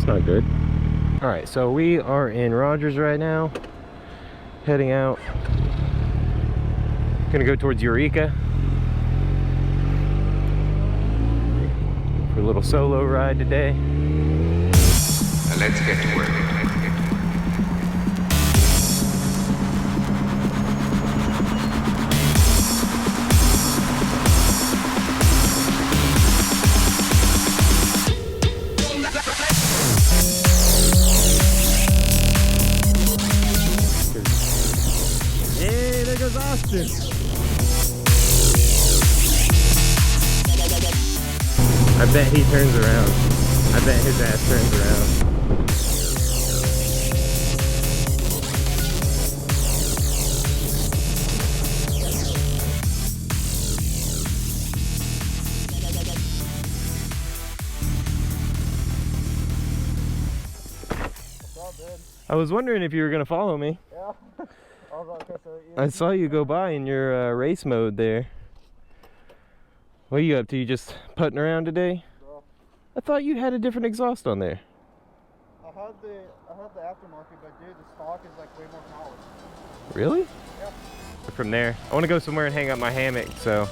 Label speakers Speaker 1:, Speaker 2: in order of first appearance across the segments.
Speaker 1: not good. All right, so we are in Rogers right now, heading out. Gonna go towards Eureka for a little solo ride today.
Speaker 2: Let's get to work.
Speaker 1: Hey, there goes Austin. I bet he turns around. I bet his ass turns around. I was wondering if you were gonna follow me.
Speaker 3: Yeah.
Speaker 1: I saw you go by in your race mode there. What are you up to? You just putting around today?
Speaker 3: Bro.
Speaker 1: I thought you had a different exhaust on there.
Speaker 3: I had the aftermarket, but dude, the stock is like way more power.
Speaker 1: Really?
Speaker 3: Yeah.
Speaker 1: From there. I want to go somewhere and hang up my hammock, so.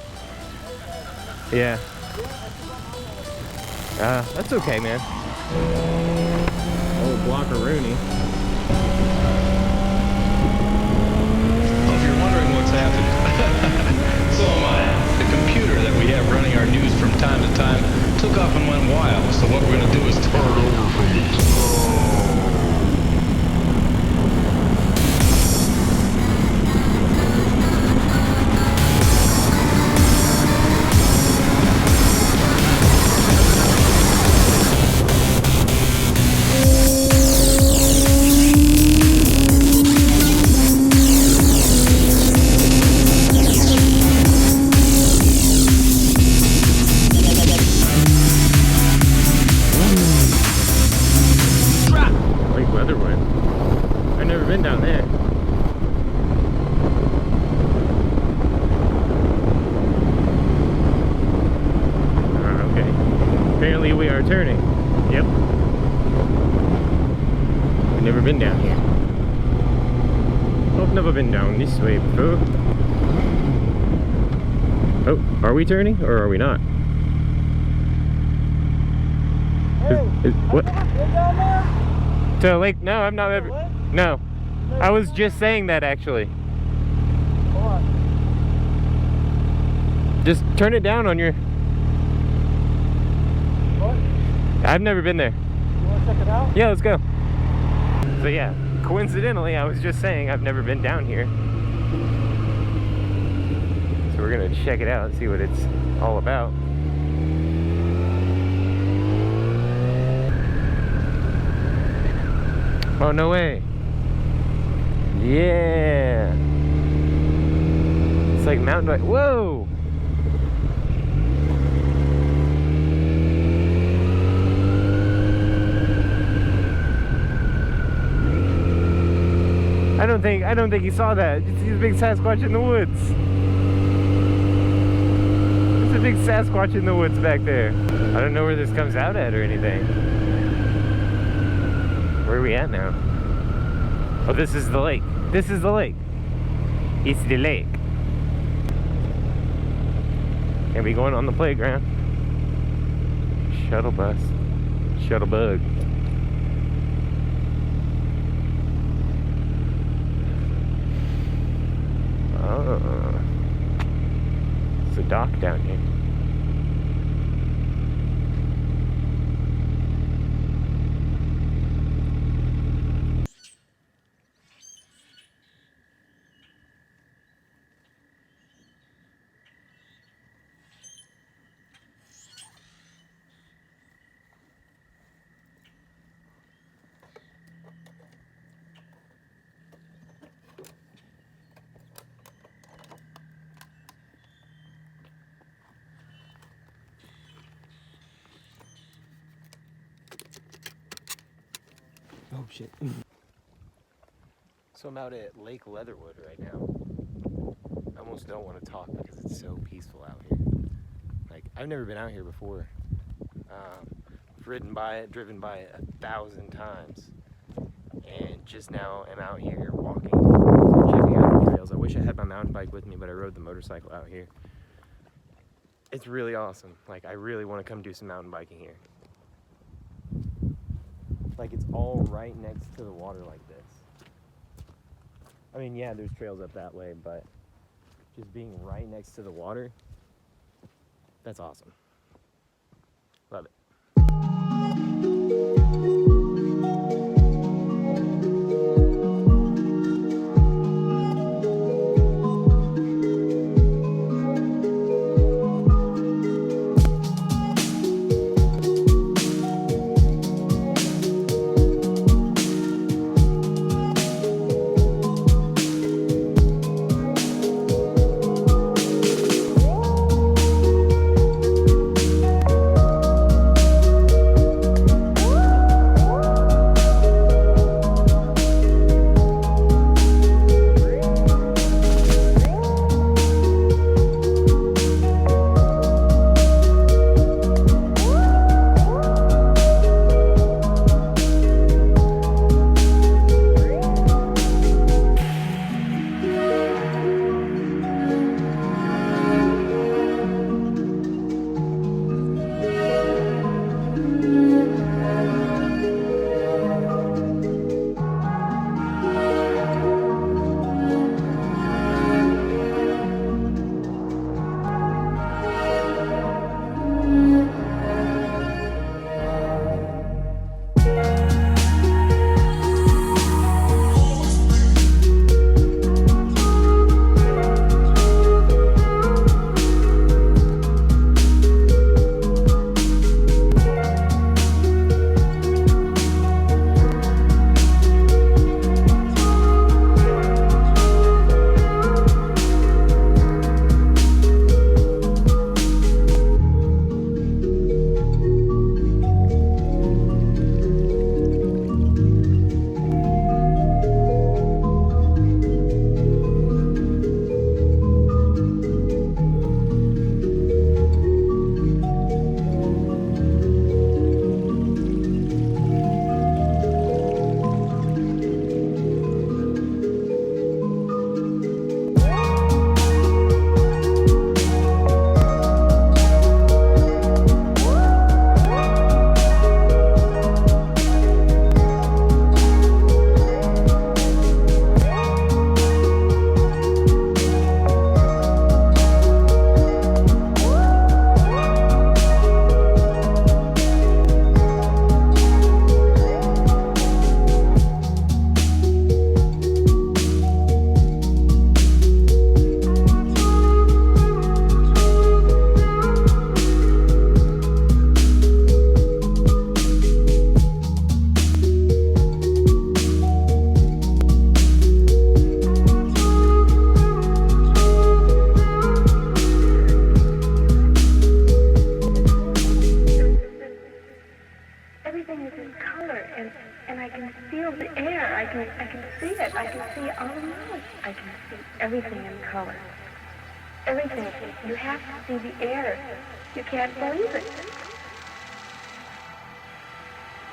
Speaker 1: Yeah. That's okay, man. Old Blockaroonie.
Speaker 4: Well, if you're wondering what's happened, so am I. The computer that we have running our news from time to time took off and went wild. So what we're going to do is start over from the top.
Speaker 1: Leatherwood. I've never been down there. Okay. Apparently we are turning. Yep. I've never been down here. I've never been down this way before. Oh, are we turning or are we not?
Speaker 3: Hey,
Speaker 1: What?
Speaker 3: I've never been down there.
Speaker 1: To Lake? No, I'm not ever.
Speaker 3: What?
Speaker 1: No. I was just saying that actually.
Speaker 3: Hold on.
Speaker 1: Just turn it down on your.
Speaker 3: What?
Speaker 1: I've never been there.
Speaker 3: You want to check it out?
Speaker 1: Yeah, let's go. So yeah, coincidentally, I was just saying I've never been down here. So we're gonna check it out and see what it's all about. Oh, no way. Yeah. It's like mountain bike. Whoa. I don't think he saw that. He's a big Sasquatch in the woods. There's a big Sasquatch in the woods back there. I don't know where this comes out at or anything. Where are we at now? Oh, this is the lake. This is the lake. It's the lake. And we going on the playground. Shuttle bus. Shuttle bug. Oh. It's a dock down here. Oh shit. So I'm out at Lake Leatherwood right now. I almost don't want to talk because it's so peaceful out here. Like, I've never been out here before. ridden by it, driven by it 1,000 times. And just now I'm out here walking, checking out the trails. I wish I had my mountain bike with me, but I rode the motorcycle out here. It's really awesome. Like, I really want to come do some mountain biking here. Like, it's all right next to the water like this. I mean, yeah, there's trails up that way, but just being right next to the water, that's awesome. Love it.
Speaker 2: everything in color. Everything. You have to see the air. You can't believe it.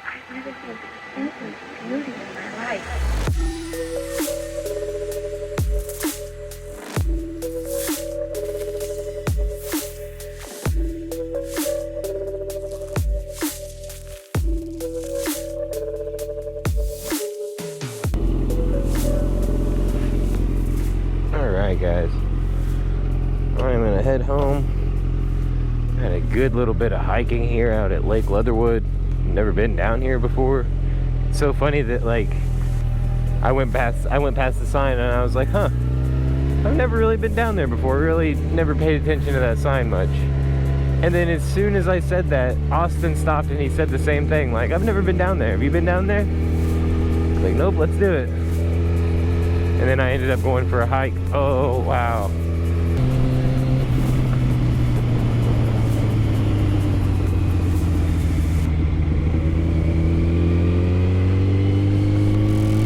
Speaker 2: I've never seen infinite beauty in my life.
Speaker 1: Guys, I'm gonna head home. Had a good little bit of hiking here out at Lake Leatherwood. Never been down here before. It's so funny that like I went past the sign and I was like, huh, I've never really been down there before. Really never paid attention to that sign much. And then as soon as I said that, Austin stopped and he said the same thing, like, I've never been down there. Have you been down there? I was like, nope, let's do it. And then I ended up going for a hike. Oh, wow.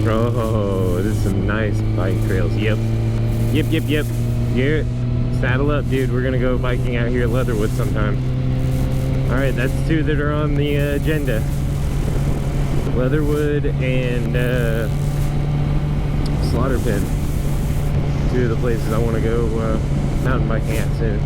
Speaker 1: Oh, this is some nice bike trails. Yep. Garrett, saddle up, dude. We're gonna go biking out here at Leatherwood sometime. All right, that's two that are on the agenda. Leatherwood and Slaughter Pit. Two of the places I want to go mountain biking at soon.